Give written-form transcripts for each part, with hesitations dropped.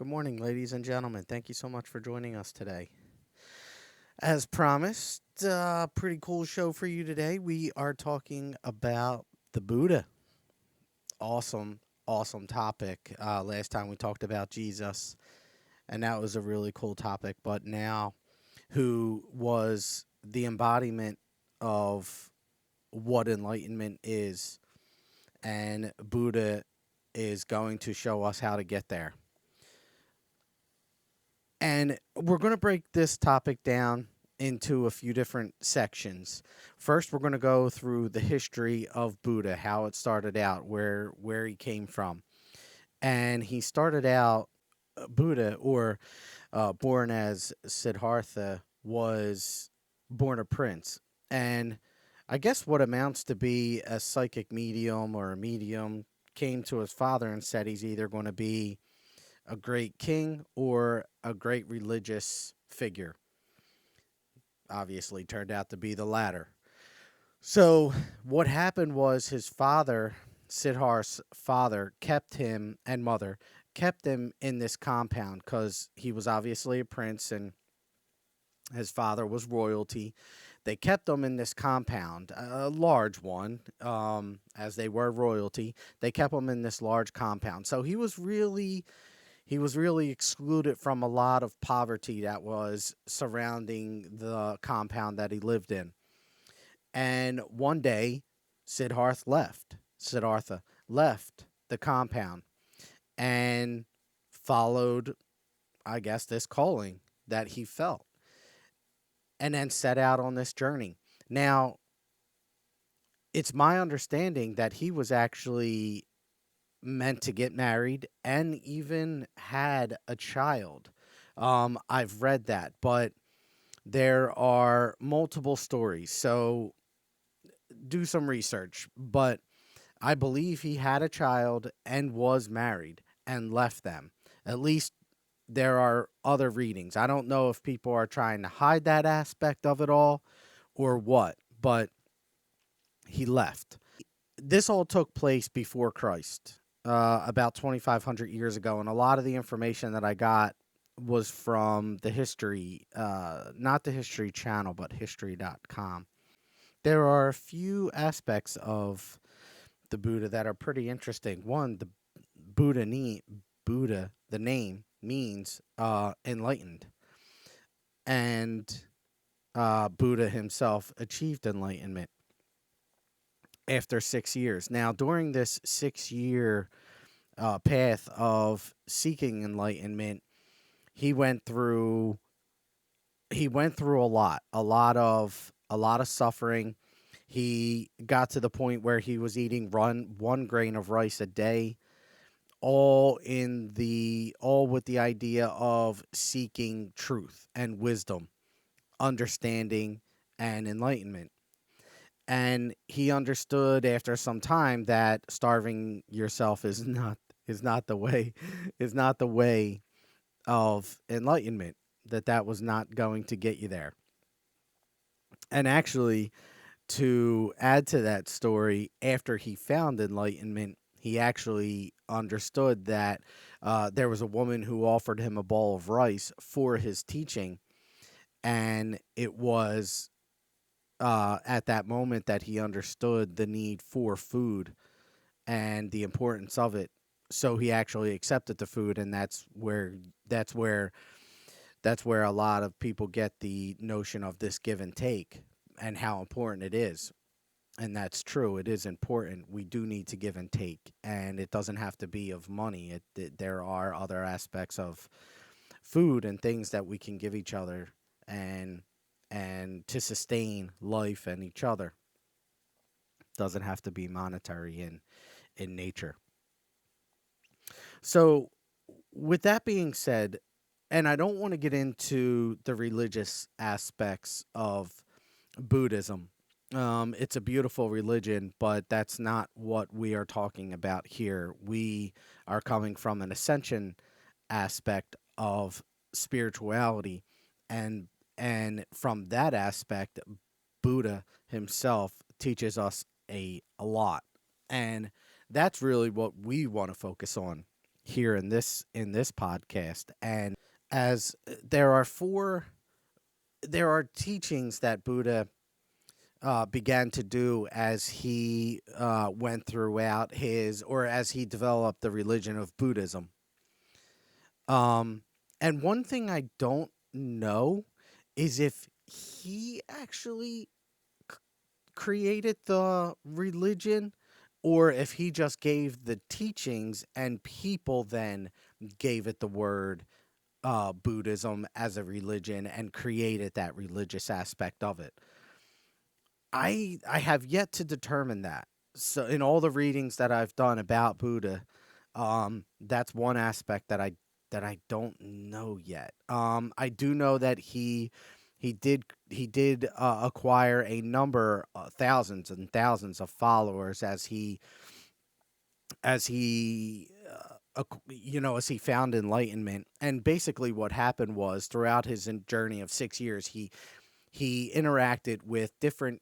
Good morning, ladies and gentlemen. Thank you so much for joining us today. As promised, pretty cool show for you today. We are talking about the Buddha. Awesome, awesome topic. Last time we talked about Jesus, and that was a really cool topic. But now, who was the embodiment of what enlightenment is, and Buddha is going to show us how to get there. And we're going to break this topic down into a few different sections. First, we're going to go through the history of Buddha, how it started out, where he came from. And he started out Buddha, or born as Siddhartha, was born a prince. And I guess what amounts to be a psychic medium or a medium came to his father and said he's either going to be a great king or a great religious figure. Obviously, turned out to be the latter. So, what happened was his father, Siddharth's father, kept him and mother kept him in this compound because he was obviously a prince and his father was royalty. They kept him in this compound, a large one, as they were royalty. They kept him in this large compound. So he was really excluded from a lot of poverty that was surrounding the compound that he lived in. And one day, Siddhartha left the compound and followed, I guess, this calling that he felt, and then set out on this journey. Now, it's my understanding that he was actually meant to get married and even had a child. I've read that, but there are multiple stories. So do some research. But I believe he had a child and was married and left them. At least there are other readings. I don't know if people are trying to hide that aspect of it all or what, but he left. This all took place before Christ, about 2,500 years ago, and a lot of the information that I got was from the history, not the History Channel, but history.com. There are a few aspects of the Buddha that are pretty interesting. One, the Buddha, the name means enlightened, and Buddha himself achieved enlightenment after 6 years. Now, during this 6 year path of seeking enlightenment, he went through a lot of suffering. He got to the point where he was eating one grain of rice a day, all with the idea of seeking truth and wisdom, understanding and enlightenment. And he understood after some time that starving yourself is not the way is not the way of enlightenment, that was not going to get you there. And actually, to add to that story, after he found enlightenment, he actually understood that there was a woman who offered him a bowl of rice for his teaching, and it was at that moment that he understood the need for food and the importance of it. So he actually accepted the food, and that's where that's where a lot of people get the notion of this give and take and how important it is. And that's true. It is important. We do need to give and take, and it doesn't have to be of money. There are other aspects of food and things that we can give each other, and to sustain life and each other. Doesn't have to be monetary in nature. So, with that being said, and I don't want to get into the religious aspects of Buddhism. It's a beautiful religion, but that's not what we are talking about here. We are coming from an ascension aspect of spirituality, and from that aspect, Buddha himself teaches us a lot, and that's really what we want to focus on. here in this podcast. And as there are teachings that Buddha began to do as he went throughout his, or as he developed the religion of Buddhism. Um, and one thing I don't know is if he actually created the religion, or if he just gave the teachings and people then gave it the word Buddhism as a religion and created that religious aspect of it. I have yet to determine that. So in all the readings that I've done about Buddha, that's one aspect that I don't know yet. I do know that he did acquire a number, thousands and thousands of followers as he as he found enlightenment. And basically what happened was, throughout his journey of 6 years, he interacted with different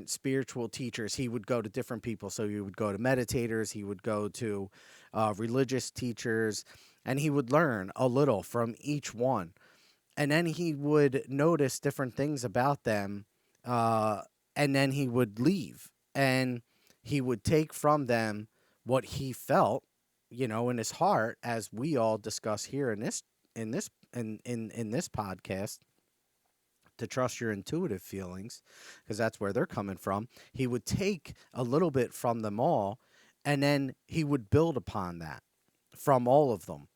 spiritual teachers. He would go to different people. So he would go to meditators, he would go to religious teachers, and he would learn a little from each one. And then he would notice different things about them, uh, and then he would leave, and he would take from them what he felt, in his heart, as we all discuss here in this podcast, to trust your intuitive feelings, because that's where they're coming from. He would take a little bit from them all, and then he would build upon that from all of them.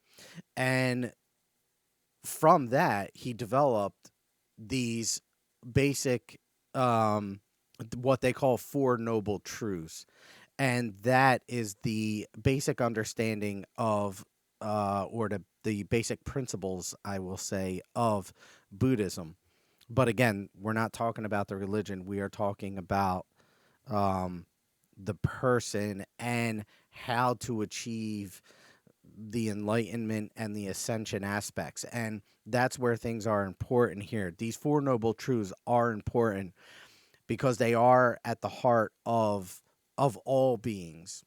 And from that, he developed these basic, what they call Four Noble Truths. And that is the basic understanding of, or the basic principles, I will say, of Buddhism. But again, we're not talking about the religion. We are talking about um, the person and how to achieve the enlightenment and the ascension aspects. And that's where things are important here. These Four Noble Truths are important because they are at the heart of all beings.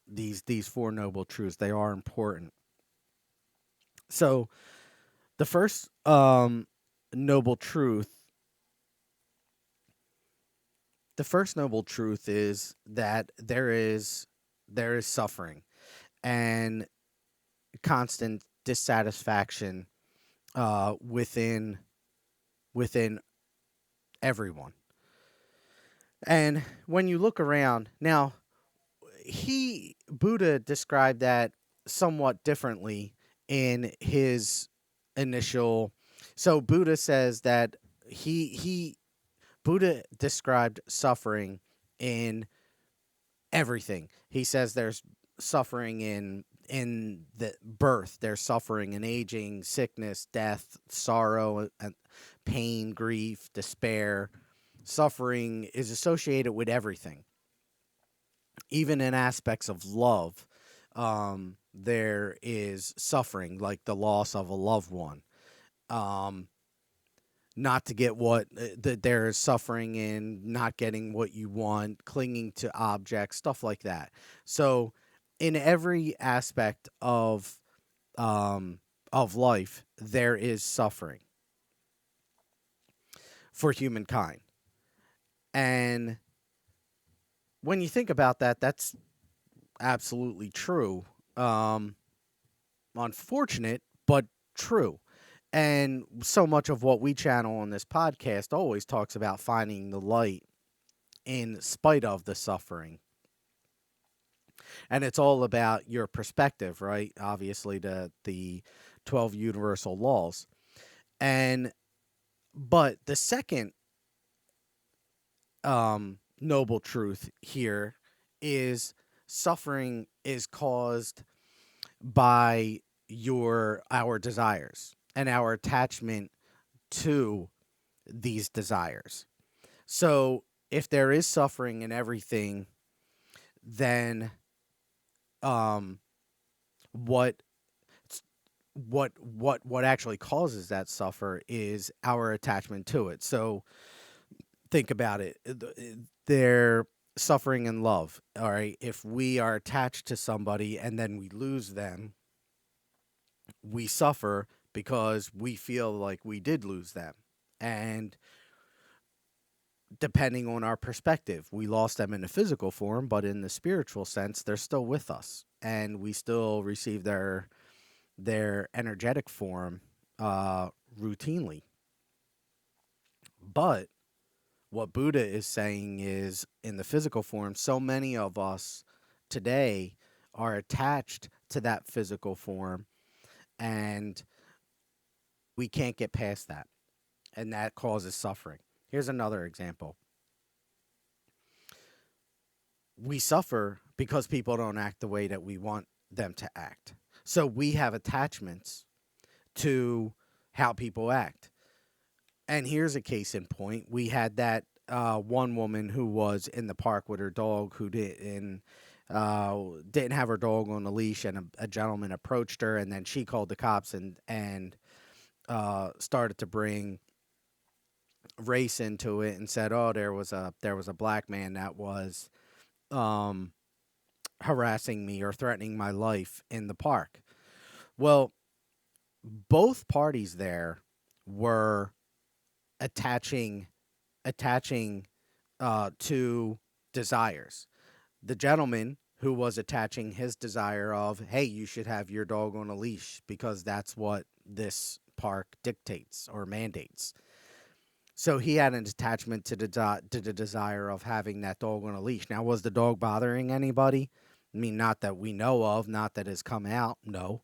These Four Noble Truths, they are important. So the first noble truth the first noble truth is that there is suffering and constant dissatisfaction within everyone. And when you look around now, he Buddha described that somewhat differently in his initial. So Buddha says that he Buddha described suffering in everything. He says there's suffering in the birth, there's suffering in aging, sickness, death, sorrow, and pain, grief, despair. Suffering is associated with everything, even in aspects of love. There is suffering, like the loss of a loved one. Um, Not to get what that there is suffering in not getting what you want, clinging to objects, stuff like that. So, in every aspect of life, there is suffering for humankind. And when you think about that, that's absolutely true. Um, Unfortunate, but true. And so much of what we channel on this podcast always talks about finding the light in spite of the suffering. And it's all about your perspective, right? Obviously, the 12 universal laws. And but the second noble truth here is suffering is caused by our desires and our attachment to these desires. So if there is suffering in everything, then um what what actually causes that suffer is our attachment to it. So think about it. There suffering in love. All right, if we are attached to somebody and then we lose them, we suffer because we feel like we did lose them. And depending on our perspective, we lost them in the physical form, but in the spiritual sense, they're still with us, and we still receive their energetic form routinely. But what Buddha is saying is, in the physical form, so many of us today are attached to that physical form, and we can't get past that, and that causes suffering. Here's another example. We suffer because people don't act the way that we want them to act. So we have attachments to how people act. And here's a case in point. We had that one woman who was in the park with her dog who didn't have her dog on a leash, and a gentleman approached her, and then she called the cops and started to bring race into it and said, "Oh, there was a black man that was um, harassing me or threatening my life in the park." Well, both parties there were attaching attaching to desires. The gentleman who was attaching his desire of, hey, you should have your dog on a leash because that's what this park dictates or mandates. So he had an attachment to the desire of having that dog on a leash. Now, was the dog bothering anybody? I mean, not that we know of, not that has come out, no.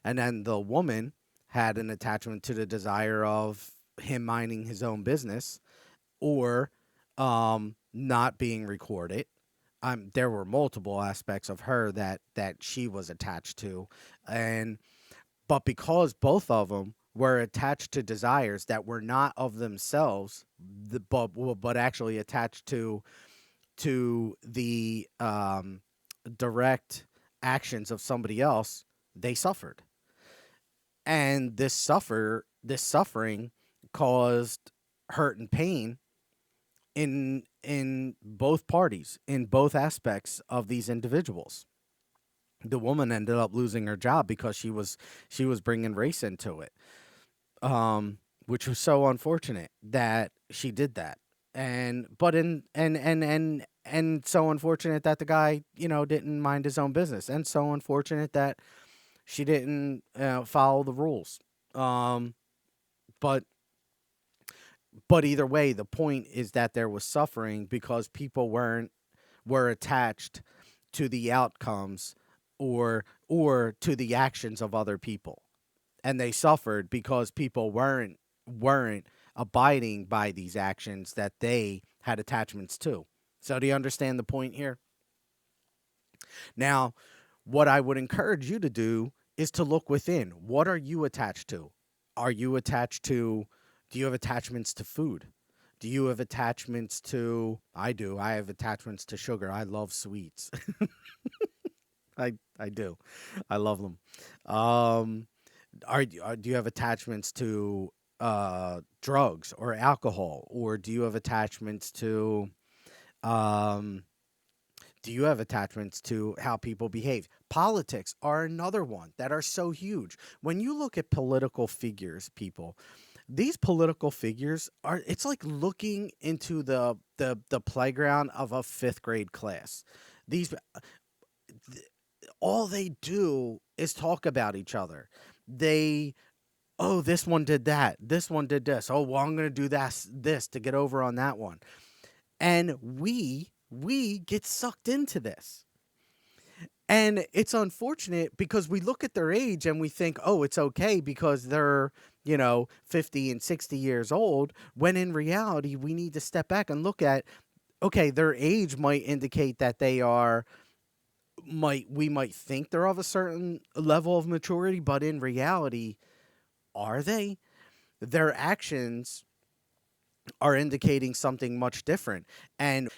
And then the woman had an attachment to the desire of him minding his own business or not being recorded. There were multiple aspects of her that she was attached to, and but because both of them were attached to desires that were not of themselves, but actually attached to the direct actions of somebody else, they suffered, and this suffering caused hurt and pain in both parties, in both aspects of these individuals. The woman ended up losing her job because she was bringing race into it, which was so unfortunate that she did that. And but in and so unfortunate that the guy, didn't mind his own business, and so unfortunate that she didn't follow the rules. Um, but but either way, the point is that there was suffering because people were attached to the outcomes or to the actions of other people, and they suffered because people weren't abiding by these actions that they had attachments to. So do you understand the point here? Now, what I would encourage you to do is to look within. What are you attached to? Are you attached to Do you have attachments to food? Do you have attachments to I do. I have attachments to sugar. I love sweets. I do. I love them. Um do you have attachments to drugs or alcohol, or um do you have attachments to how people behave? Politics are another one that are so huge. When you look at political figures, people, these political figures are it's like looking into the playground of a 5th grade class. These All they do is talk about each other. They Oh, this one did that. This one did this. Oh, well, I'm going to do this to get over on that one. And we get sucked into this. And it's unfortunate because we look at their age and we think, oh, it's okay because they're, 50 and 60 years old, when in reality, we need to step back and look at, okay, their age might indicate that we might think they're of a certain level of maturity, but in reality, are they? Their actions are indicating something much different, and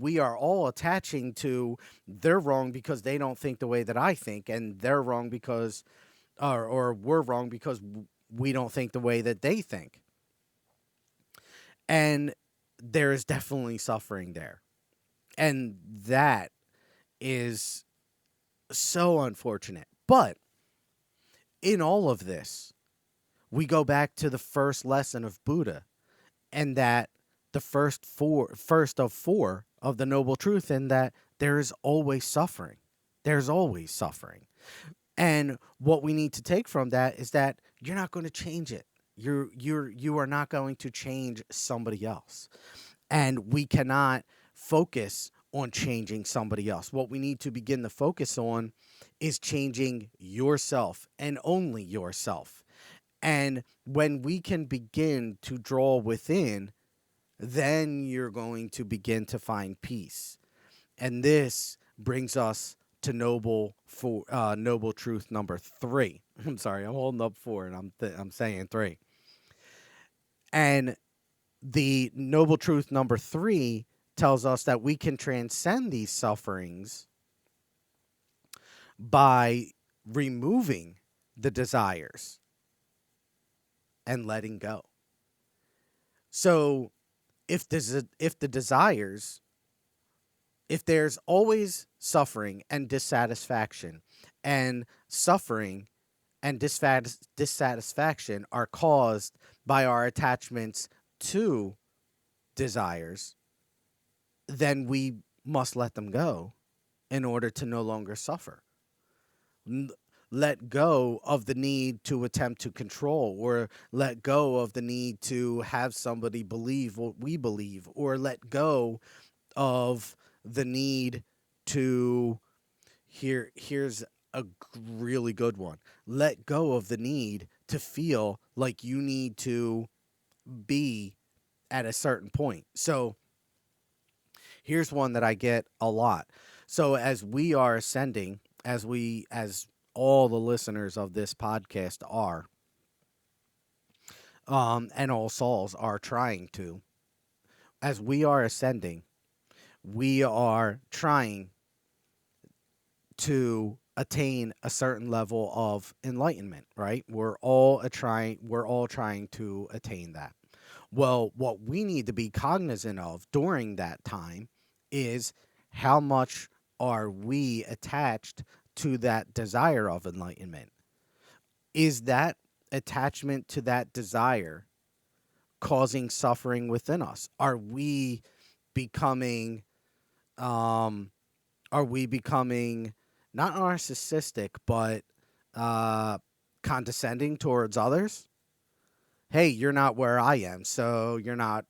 we are all attaching to they're wrong because they don't think the way that I think, and they're wrong because or we're wrong because we don't think the way that they think. And there is definitely suffering there. And that is so unfortunate. But in all of this, we go back to the first lesson of Buddha, and that the first of four of the noble truth, and that there is always suffering. There's always suffering. And what we need to take from that is that you're not going to change it. You are not going to change somebody else. And we cannot focus on changing somebody else. What we need to begin to focus on is changing yourself and only yourself. And when we can begin to draw within, then you're going to begin to find peace. And this brings us to noble truth number 3. I'm sorry, I'm holding up 4 and I'm saying 3. And the noble truth number 3 tells us that we can transcend these sufferings by removing the desires and letting go. So if the desires, if there's always suffering and dissatisfaction, and suffering and dissatisfaction are caused by our attachments to desires, then we must let them go in order to no longer suffer. Let go of the need to attempt to control, or let go of the need to have somebody believe what we believe, or let go of the need to here's a really good one. Let go of the need to feel like you need to be at a certain point. So here's one that I get a lot. So as we are ascending, as all the listeners of this podcast are, and all souls are trying to, as we are ascending, we are trying to attain a certain level of enlightenment, right? We're all trying to attain that. Well, what we need to be cognizant of during that time is how much are we attached to that desire of enlightenment? Is that attachment to that desire causing suffering within us? Are we becoming not narcissistic, but condescending towards others? Hey, you're not where I am, so you're not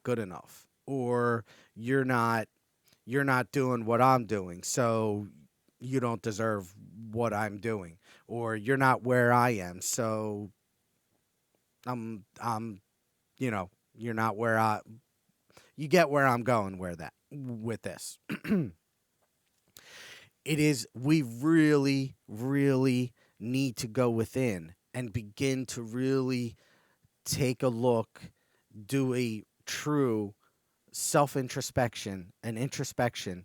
good enough, or you're not doing what I'm doing, so you don't deserve what I'm doing, or you're not where I am, so I'm you're not where you get where I'm going with this. It is, we really, really need to go within and begin to really take a look, do a true self-introspection and introspection,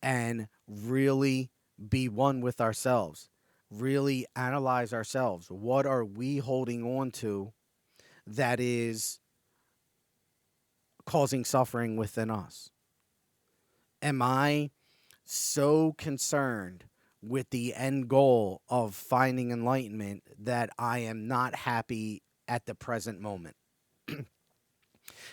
and really be one with ourselves. Really analyze ourselves. What are we holding on to that is causing suffering within us? Am I so concerned with the end goal of finding enlightenment that I am not happy at the present moment?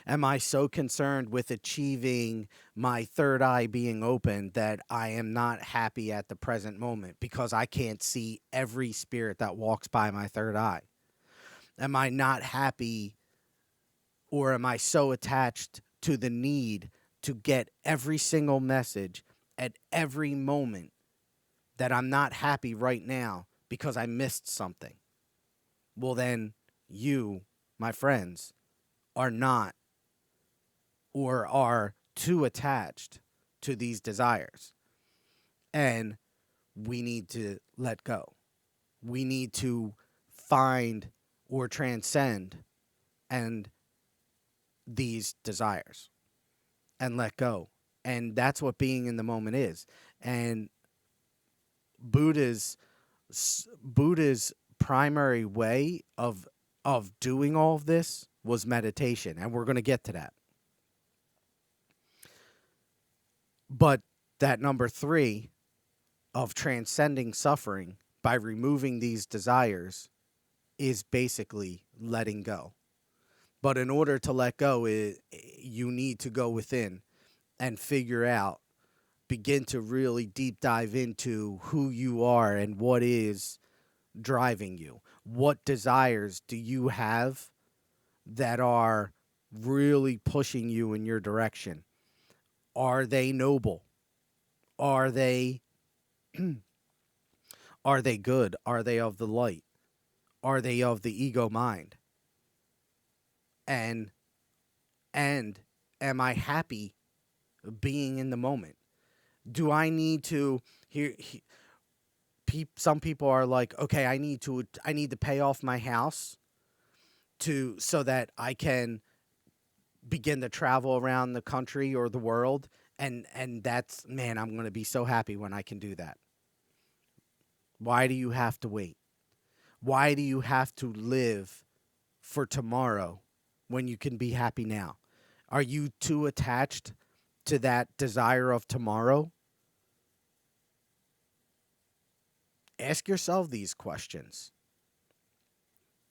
Am I so concerned with achieving my third eye being open that I am not happy at the present moment because I can't see every spirit that walks by my third eye? Am I not happy, or am I so attached to the need to get every single message at every moment that I'm not happy right now because I missed something? Well, then you, my friends, are not, or are too attached to these desires. And we need to let go. We need to find or transcend and these desires and let go. And that's what being in the moment is. And Buddha's primary way of doing all of this was meditation, and we're going to get to that. But that number 3 of transcending suffering by removing these desires is basically letting go. But in order to let go, you need to go within and figure out, begin to really deep dive into who you are and what is driving you. What desires do you have that are really pushing you in your direction? Are they noble? Are they are they good? Are they of the light? Are they of the ego mind? And and am I happy being in the moment? Do I need to here some people are like, okay, I need to pay off my house to so that I can begin to travel around the country or the world, and that's, man, I'm going to be so happy when I can do that. Why do you have to wait? Why do you have to live for tomorrow when you can be happy now? Are you too attached to that desire of tomorrow? Ask yourself these questions.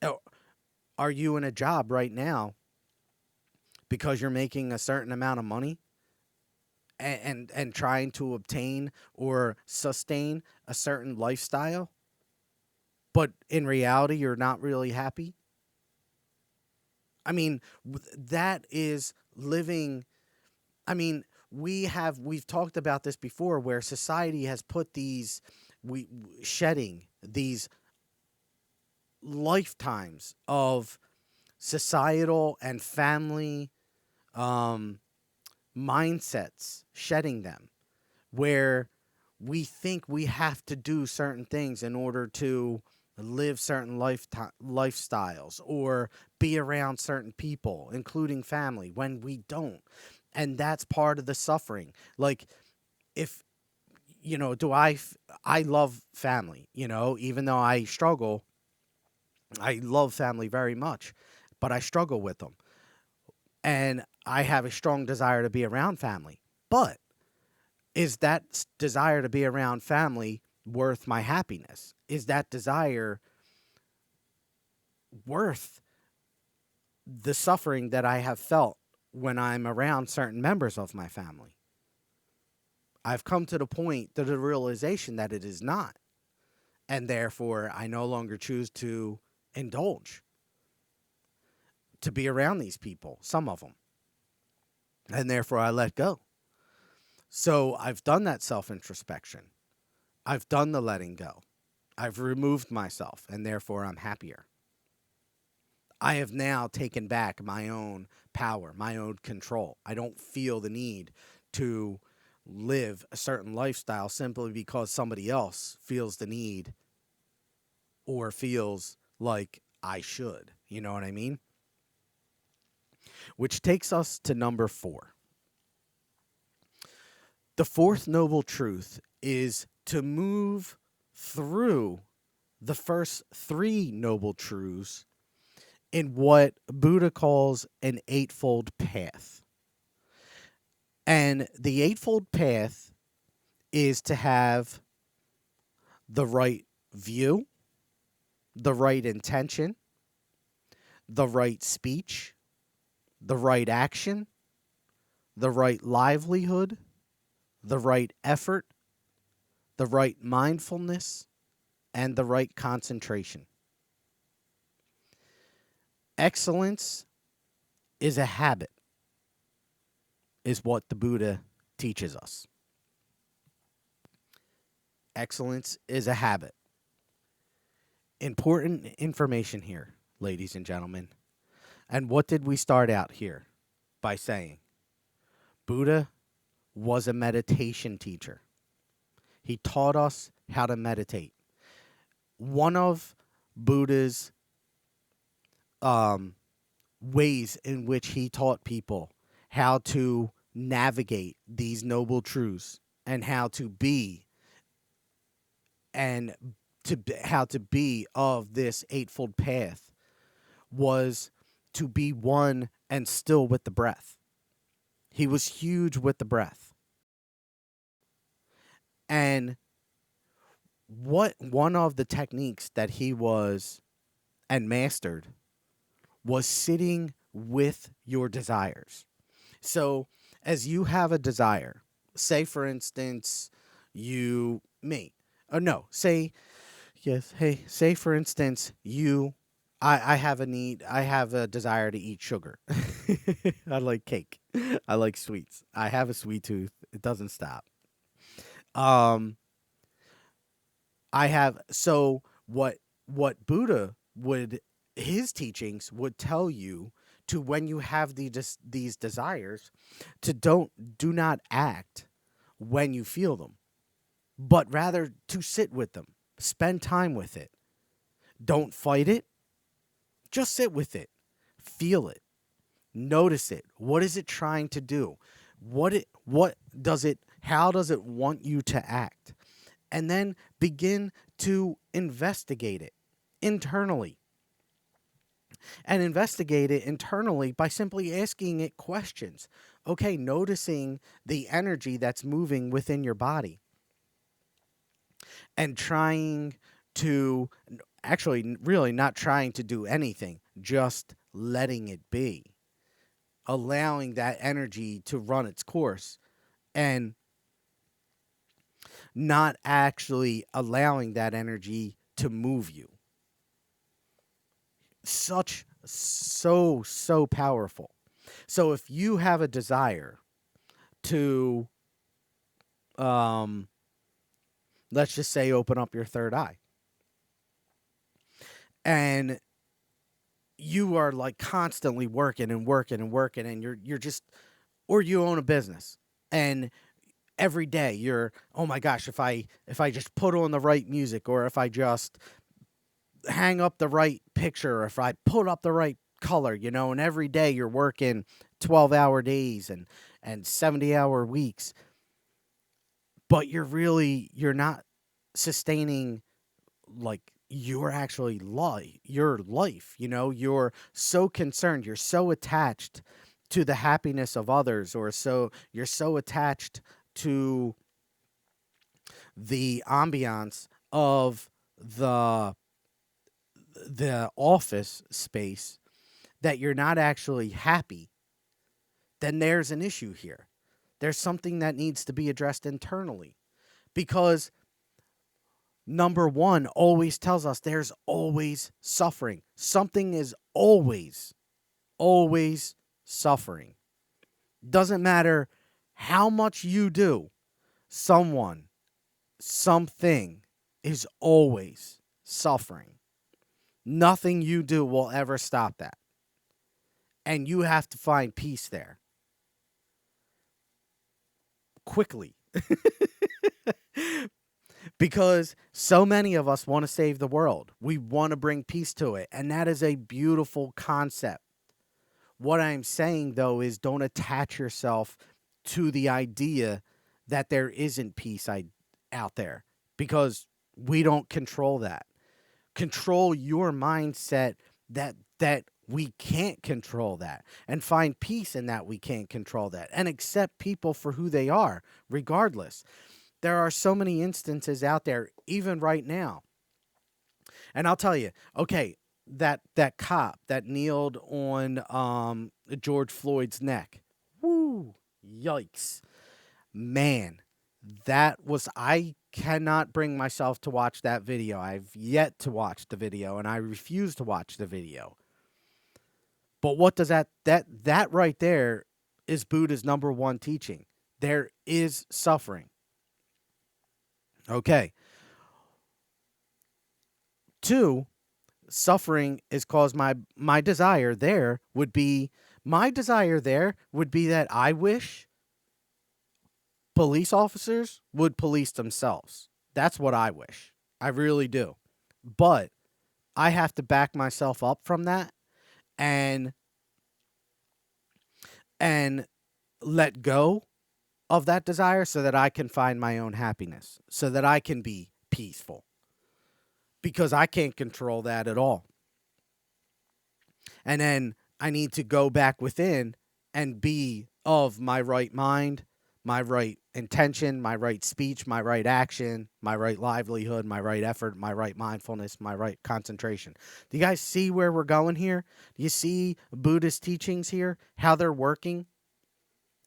Oh, are you in a job right now because you're making a certain amount of money and trying to obtain or sustain a certain lifestyle, but in reality you're not really happy? I mean, that is living. I mean, we've talked about this before, where society has put these, we shedding these lifetimes of societal and family um, mindsets, shedding them, where we think we have to do certain things in order to live certain lifestyles or be around certain people, including family, when we don't. And that's part of the suffering. Like, if, I love family, even though I struggle, I love family very much, but I struggle with them. And I have a strong desire to be around family. But is that desire to be around family worth my happiness? Is that desire worth the suffering that I have felt when I'm around certain members of my family? I've come to the point, to the realization that it is not. And therefore, I no longer choose to indulge, to be around these people, some of them. And therefore, I let go. So I've done that self introspection. I've done the letting go. I've removed myself, and therefore I'm happier. I have now taken back my own power, my own control. I don't feel the need to live a certain lifestyle simply because somebody else feels the need or feels like I should. You know what I mean? Which takes us to number 4. The fourth noble truth is to move through the first 3 noble truths in what Buddha calls an eightfold path. And the eightfold path is to have the right view, the right intention, the right speech, the right action, the right livelihood, the right effort, the right mindfulness, and the right concentration. Excellence is a habit, is what the Buddha teaches us. Excellence is a habit. Important information here, ladies and gentlemen. And what did we start out here by saying? Buddha was a meditation teacher. He taught us how to meditate. One of Buddha's ways in which he taught people how to navigate these noble truths and how to be how to be of this eightfold path was to be one and still with the breath. He was huge with the breath. And what one of the techniques that he was and mastered was sitting with your desires. So, as you have a desire, say for instance, no, say, yes, hey, say for instance, I have a need, I have a desire to eat sugar. I like cake. I like sweets. I have a sweet tooth. It doesn't stop. Um, I have so what Buddha would his teachings would tell you to when you have these desires to do not act when you feel them, but rather to sit with them, spend time with it. Don't fight it, just sit with it. Feel it. Notice it. What is it trying to do? What does it how does it want you to act? And then begin to investigate it internally. And investigate it internally by simply asking it questions. Okay, noticing the energy that's moving within your body and trying to actually really not trying to do anything, just letting it be, allowing that energy to run its course and not actually allowing that energy to move you. So powerful. So if you have a desire to um let's just say open up your third eye, and you are like constantly working and working and working, and you're just, or you own a business, and every day you're, oh my gosh, if I just put on the right music, or if I just hang up the right picture, or if I put up the right color, and every day you're working 12-hour days and 70-hour weeks, but you're not sustaining like your life, you're so concerned, you're so attached to the happiness of others, or you're so attached to the ambiance of the office space that you're not actually happy, then there's an issue here. There's something that needs to be addressed internally, because number one always tells us there's always suffering. Something is always suffering. Doesn't matter how much you do, someone, something is always suffering. Nothing you do will ever stop that. And you have to find peace there quickly. Because so many of us want to save the world. We want to bring peace to it. And that is a beautiful concept. What I'm saying, though, is don't attach yourself to the idea that there isn't peace out there, because we don't control that. Control your mindset that we can't control that, and find peace in that we can't control that, and accept people for who they are, regardless. There are so many instances out there, even right now. And I'll tell you, okay, that cop that kneeled on George Floyd's neck. Woo! Yikes. Man, I cannot bring myself to watch that video. I've yet to watch the video, and I refuse to watch the video. But what does that right there is Buddha's number one teaching. There is suffering. Okay. 2, suffering is caused my desire there would be that I wish police officers would police themselves. That's what I wish. I really do. But I have to back myself up from that and let go of that desire so that I can find my own happiness, so that I can be peaceful. Because I can't control that at all. And then I need to go back within and be of my right mind, my right intention, my right speech, my right action, my right livelihood, my right effort, my right mindfulness, my right concentration. Do you guys see where we're going here? Do you see Buddhist teachings here, how they're working?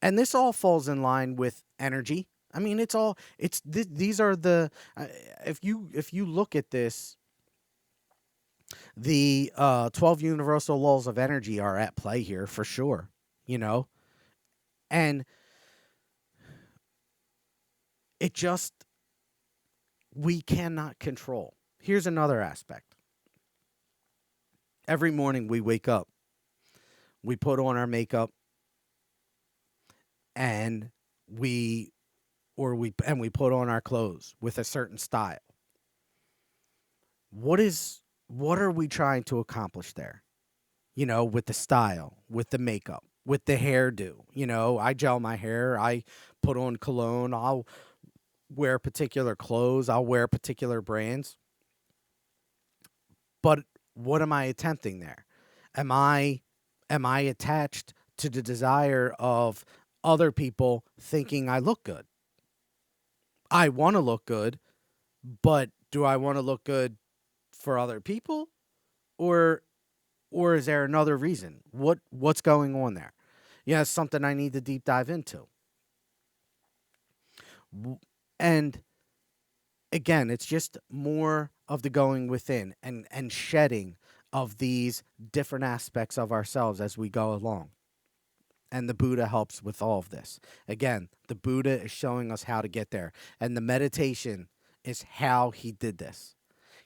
And this all falls in line with energy. I mean, these are the if you look at this, the 12 universal laws of energy are at play here for sure, you know? And it just, we cannot control. Here's another aspect. Every morning we wake up, we put on our makeup, and we put on our clothes with a certain style. What are we trying to accomplish there? With the style, with the makeup, with the hairdo. I gel my hair, I put on cologne, I'll wear particular clothes, I'll wear particular brands. But what am I attempting there? Am I attached to the desire of other people thinking I look good? I want to look good, but do I want to look good for other people, or is there another reason? What's going on there? Yeah, it's something I need to deep dive into. And again, it's just more of the going within and shedding of these different aspects of ourselves as we go along. And the Buddha helps with all of this. Again, the Buddha is showing us how to get there. And the meditation is how he did this.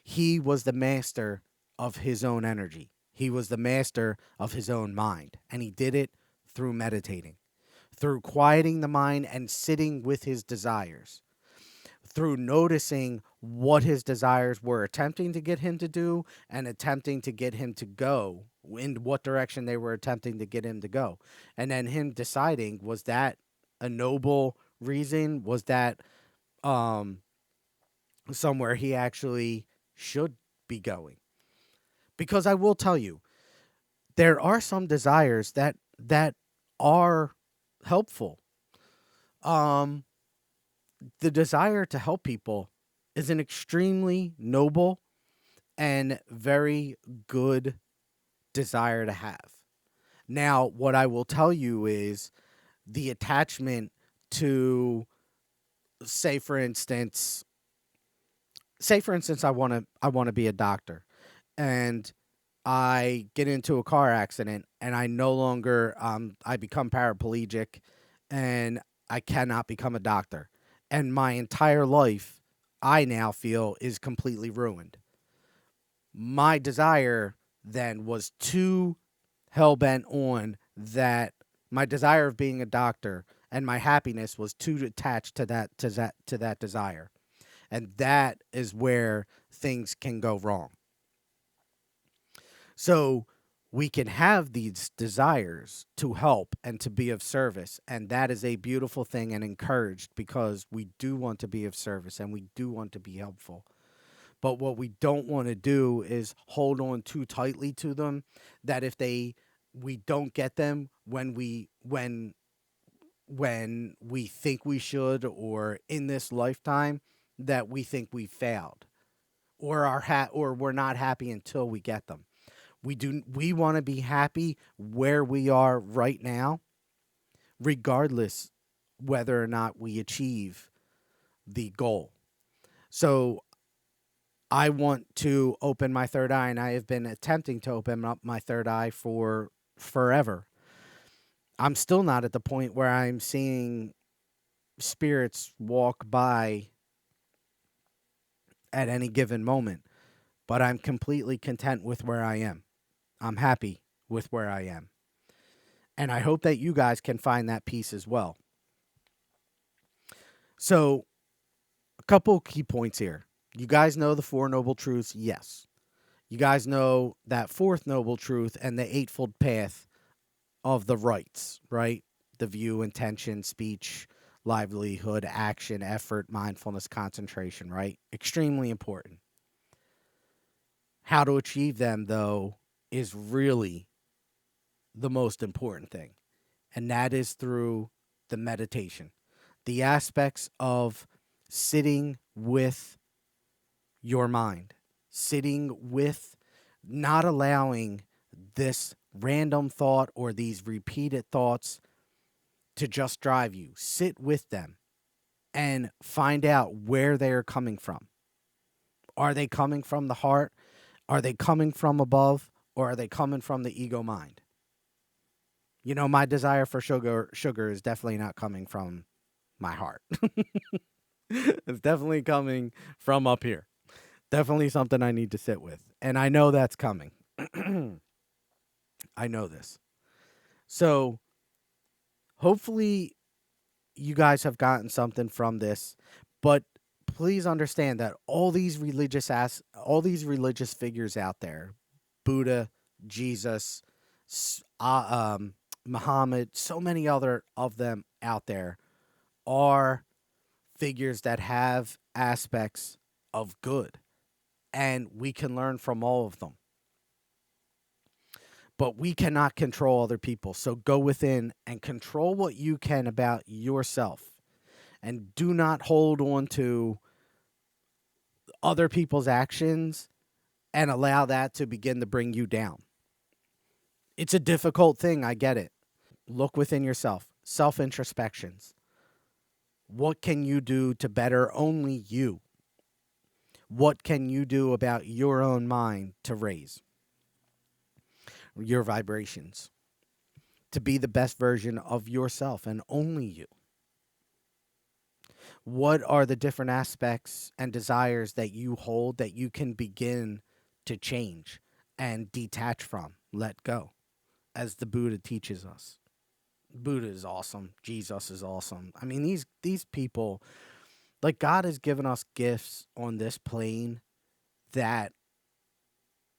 He was the master of his own energy. He was the master of his own mind. And he did it through meditating, through quieting the mind and sitting with his desires, through noticing what his desires were attempting to get him to do and attempting to get him to go, in what direction they were attempting to get him to go. And then him deciding, was that a noble reason? Was that somewhere he actually should be going? Because I will tell you, there are some desires that are helpful. The desire to help people is an extremely noble and very good desire to have. Now, what I will tell you is the attachment to, say for instance, I want to be a doctor, and I get into a car accident and I no longer I become paraplegic and I cannot become a doctor. And my entire life, I now feel, is completely ruined. My desire then was too hell bent on that. My desire of being a doctor and my happiness was too attached to that desire. And that is where things can go wrong. So we can have these desires to help and to be of service. And that is a beautiful thing and encouraged, because we do want to be of service and we do want to be helpful. But what we don't want to do is hold on too tightly to them, that if we don't get them when we think we should, or in this lifetime, that we think we failed, or or we're not happy until we get them. We want to be happy where we are right now, regardless whether or not we achieve the goal. So I want to open my third eye, and I have been attempting to open up my third eye for forever. I'm still not at the point where I'm seeing spirits walk by at any given moment, but I'm completely content with where I am. I'm happy with where I am. And I hope that you guys can find that peace as well. So, a couple key points here. You guys know the Four Noble Truths? Yes. You guys know that fourth noble truth and the Eightfold Path of the rights, right? The view, intention, speech, livelihood, action, effort, mindfulness, concentration, right? Extremely important. How to achieve them, though, is really the most important thing. And that is through the meditation. the aspects of sitting with your mind, sitting with not allowing this random thought or these repeated thoughts to just drive you. Sit with them and find out where they're coming from. Are they coming from the heart? Are they coming from above? Or are they coming from the ego mind? You know, my desire for sugar is definitely not coming from my heart. It's definitely coming from up here. Definitely something I need to sit with. And I know that's coming. I know this. So hopefully you guys have gotten something from this, but please understand that all these religious figures out there, Buddha, Jesus, Muhammad, so many other of them out there are figures that have aspects of good, and we can learn from all of them. But we cannot control other people. So go within and control what you can about yourself. And do not hold on to other people's actions and allow that to begin to bring you down. It's a difficult thing. I get it. Look within yourself. Self-introspections. What can you do to better only you? What can you do about your own mind to raise your vibrations? To be the best version of yourself and only you. What are the different aspects and desires that you hold that you can begin to change and detach from, let go, as the Buddha teaches us? Buddha is awesome. Jesus is awesome. I mean, these people, like, God has given us gifts on this plane that,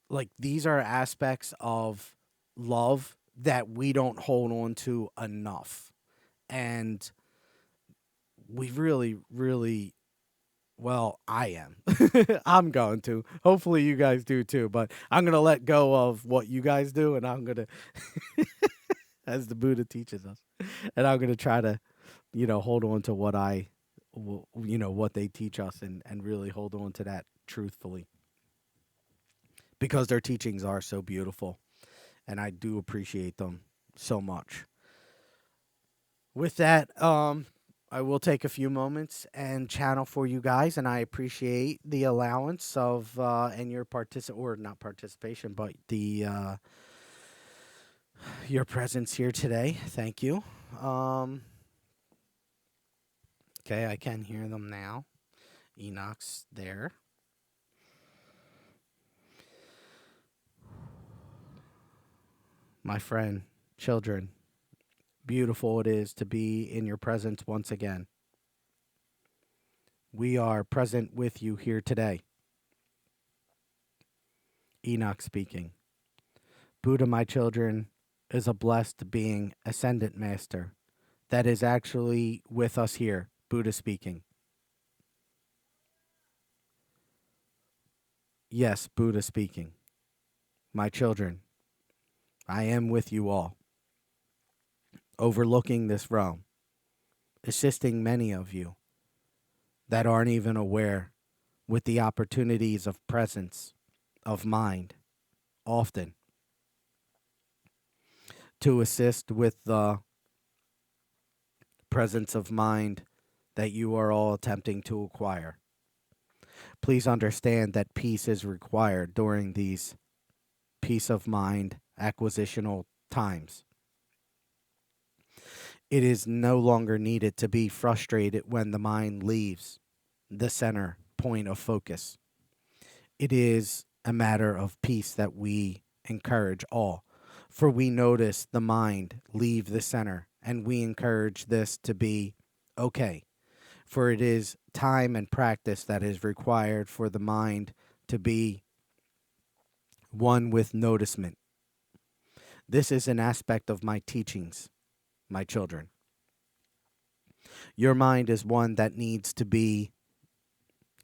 like, these are aspects of love that we don't hold on to enough. And we really, really, well, I am. I'm going to. Hopefully you guys do too. But I'm going to let go of what you guys do, and I'm going to, as the Buddha teaches us, and I'm going to try to, hold on to what what they teach us, and really hold on to that truthfully. Because their teachings are so beautiful, and I do appreciate them so much. With that, I will take a few moments and channel for you guys, and I appreciate the allowance of and your not participation, but the your presence here today. Thank you. Okay, I can hear them now. Enoch's there. My friend, children, beautiful it is to be in your presence once again. We are present with you here today. Enoch speaking. Buddha, my children, is a blessed being, ascendant master, that is actually with us here. Buddha speaking. Yes, Buddha speaking. My children, I am with you all, overlooking this realm, assisting many of you that aren't even aware with the opportunities of presence, of mind, often, to assist with the presence of mind that you are all attempting to acquire. Please understand that peace is required during these peace of mind acquisitional times. It is no longer needed to be frustrated when the mind leaves the center point of focus. It is a matter of peace that we encourage all, for we notice the mind leave the center, and we encourage this to be okay, for it is time and practice that is required for the mind to be one with noticement. This is an aspect of my teachings, my children. Your mind is one that needs to be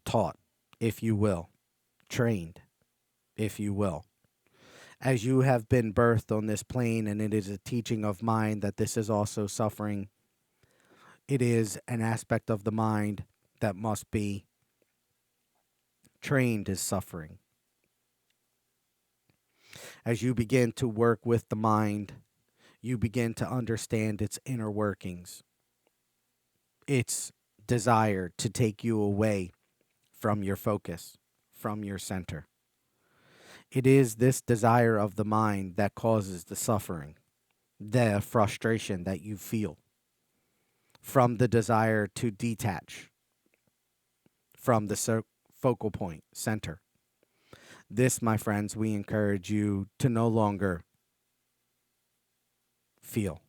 taught, if you will, trained, if you will. As you have been birthed on this plane, and it is a teaching of mine that this is also suffering, It is an aspect of the mind that must be trained as suffering. As you begin to work with the mind, you begin to understand its inner workings, its desire to take you away from your focus, from your center. It is this desire of the mind that causes the suffering, the frustration that you feel from the desire to detach from the focal point, center. This, my friends, we encourage you to no longer feel.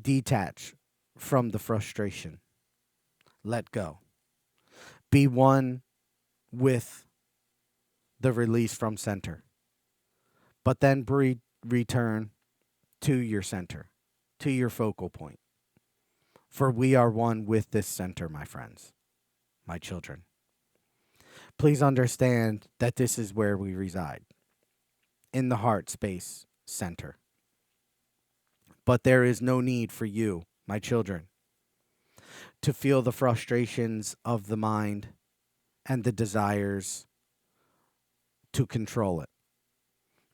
Detach from the frustration. Let go. Be one with the release from center. But then return to your center, to your focal point. For we are one with this center, my friends, my children. Please understand that this is where we reside, in the heart space center. But there is no need for you, my children, to feel the frustrations of the mind and the desires to control it.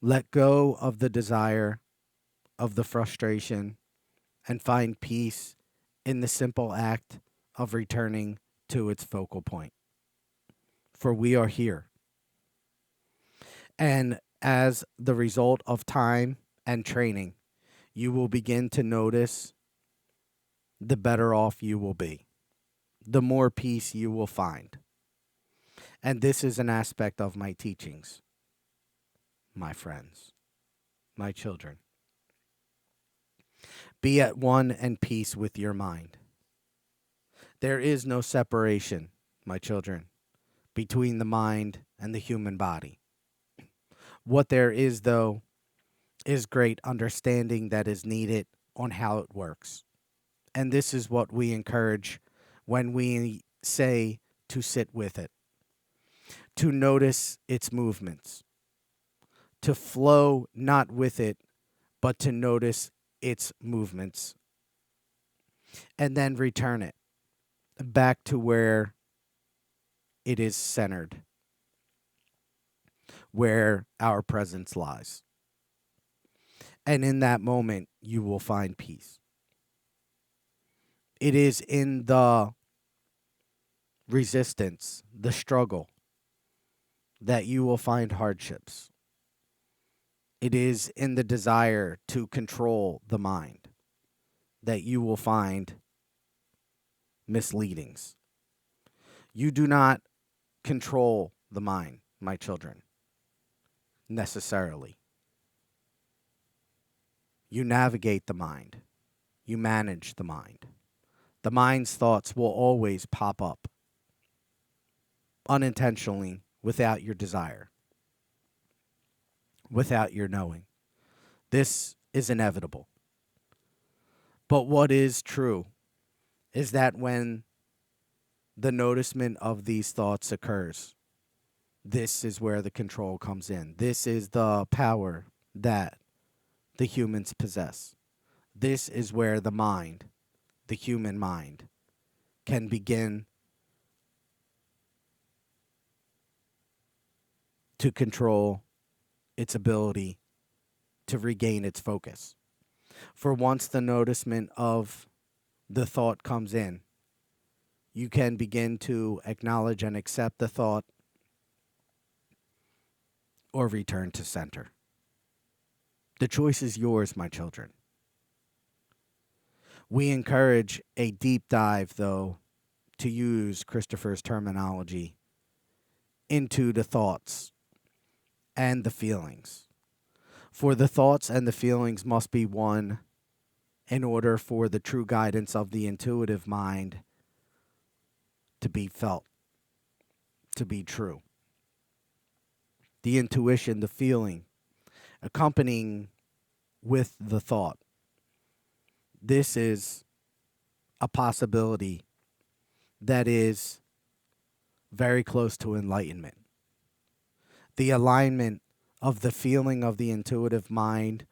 Let go of the desire, of the frustration, and find peace in the simple act of returning to its focal point. For we are here. And as the result of time and training, you will begin to notice the better off you will be, the more peace you will find. And this is an aspect of my teachings, my friends, my children. Be at one and peace with your mind. There is no separation, my children, between the mind and the human body. What there is, though, is great understanding that is needed on how it works. And this is what we encourage when we say to sit with it, to notice its movements, to flow not with it, but to notice its movements, and then return it back to where it is centered, where our presence lies. And in that moment, you will find peace. It is in the resistance, the struggle, that you will find hardships. It is in the desire to control the mind that you will find misleadings. You do not control the mind, my children, necessarily. You navigate the mind. You manage the mind. The mind's thoughts will always pop up unintentionally without your desire, without your knowing. This is inevitable. But what is true is that when the noticement of these thoughts occurs, this is where the control comes in. This is the power that the humans possess. This is where the mind, the human mind, can begin to control its ability to regain its focus. For once the noticement of the thought comes in, you can begin to acknowledge and accept the thought or return to center. The choice is yours, my children. We encourage a deep dive, though, to use Christopher's terminology, into the thoughts and the feelings. For the thoughts and the feelings must be one in order for the true guidance of the intuitive mind to be felt, to be true. The intuition, the feeling, accompanying with the thought. This is a possibility that is very close to enlightenment. The alignment of the feeling of the intuitive mind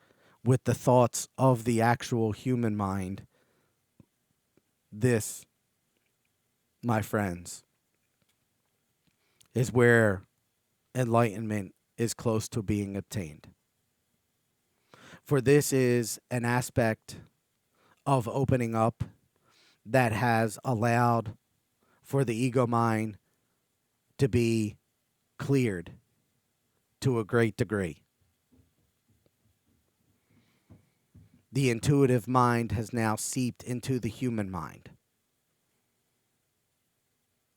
with the thoughts of the actual human mind This, my friends, is where enlightenment is close to being obtained. For this is an aspect of opening up that has allowed for the ego mind to be cleared to a great degree. The intuitive mind has now seeped into the human mind.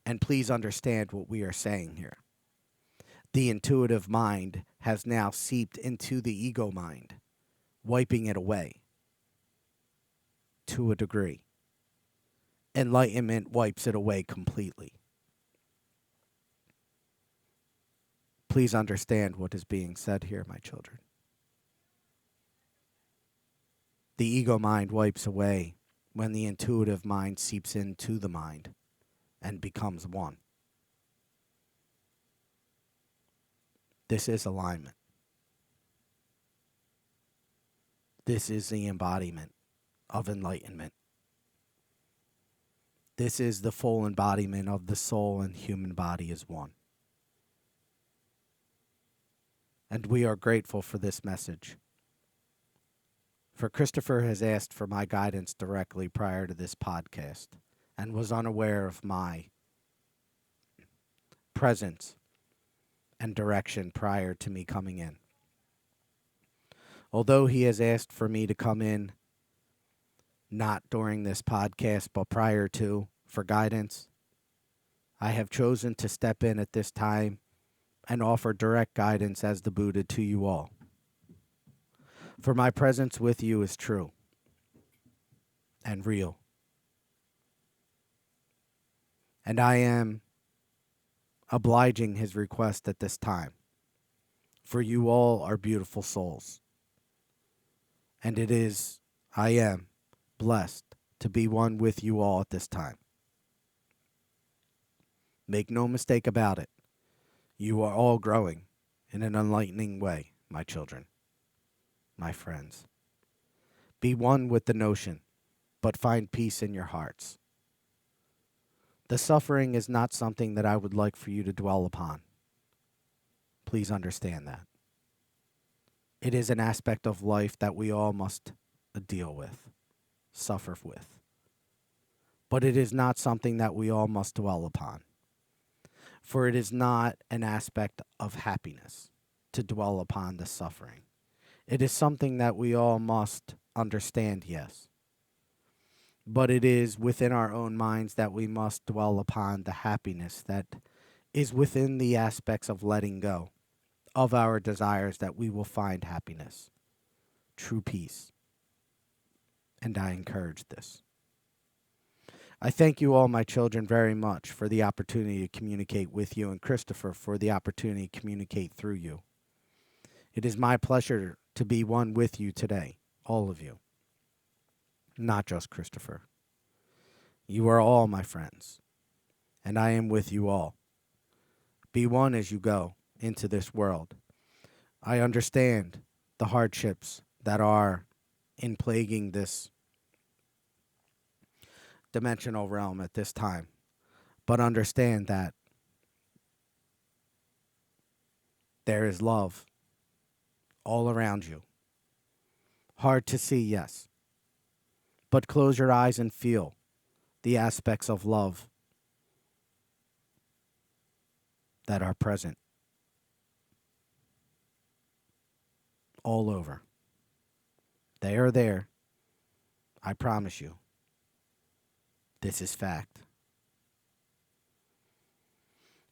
And please understand what we are saying here. The intuitive mind has now seeped into the ego mind, wiping it away to a degree. Enlightenment wipes it away completely. Please understand what is being said here, my children. The ego mind wipes away when the intuitive mind seeps into the mind and becomes one. This is alignment. This is the embodiment of enlightenment. This is the full embodiment of the soul and human body as one. And we are grateful for this message. For Christopher has asked for my guidance directly prior to this podcast and was unaware of my presence and direction prior to me coming in. Although he has asked for me to come in not during this podcast but prior to for guidance, I have chosen to step in at this time and offer direct guidance as the Buddha to you all. For my presence with you is true and real. And I am obliging his request at this time. For you all are beautiful souls. And I am blessed to be one with you all at this time. Make no mistake about it. You are all growing in an enlightening way, my children, my friends. Be one with the notion, but find peace in your hearts. The suffering is not something that I would like for you to dwell upon. Please understand that. It is an aspect of life that we all must deal with, suffer with. But it is not something that we all must dwell upon. For it is not an aspect of happiness to dwell upon the suffering. It is something that we all must understand, yes. But it is within our own minds that we must dwell upon the happiness that is within the aspects of letting go of our desires, that we will find happiness, true peace. And I encourage this. I thank you all, my children, very much for the opportunity to communicate with you, and Christopher for the opportunity to communicate through you. It is my pleasure to be one with you today, all of you, not just Christopher. You are all my friends, and I am with you all. Be one as you go into this world. I understand the hardships that are in plaguing this dimensional realm at this time, but understand that there is love all around you. Hard to see, yes, but close your eyes and feel the aspects of love that are present all over. They are there. I promise you. This is fact.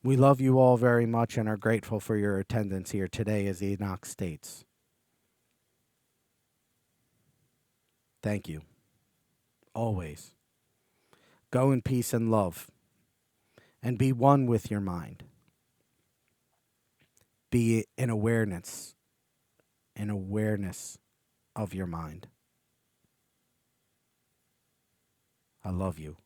We love you all very much and are grateful for your attendance here today, as Enoch states. Thank you. Always. Go in peace and love, and be one with your mind. Be in awareness of your mind. I love you.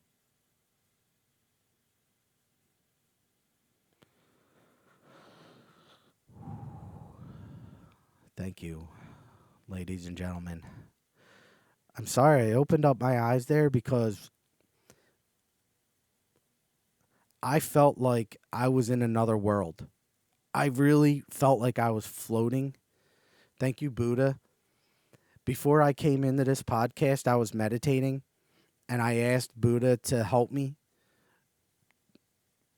Thank you, ladies and gentlemen. I'm sorry I opened up my eyes there because I felt like I was in another world. I really felt like I was floating. Thank you, Buddha. Before I came into this podcast, I was meditating and I asked Buddha to help me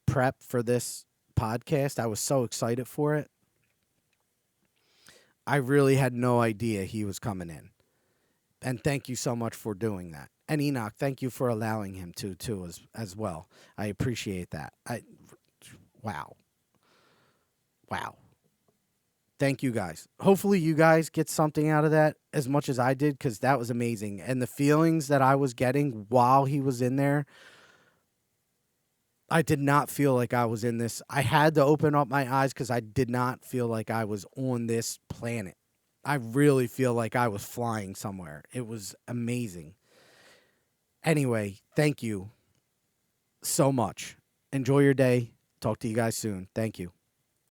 prep for this podcast. I was so excited for it. I really had no idea he was coming in. And thank you so much for doing that. And Enoch, thank you for allowing him to too as well. I appreciate that. Wow. Wow. Thank you guys. Hopefully you guys get something out of that as much as I did, because that was amazing. And the feelings that I was getting while he was in there, I did not feel like I was in this. I had to open up my eyes because I did not feel like I was on this planet. I really feel like I was flying somewhere. It was amazing. Anyway, thank you so much. Enjoy your day. Talk to you guys soon. Thank you.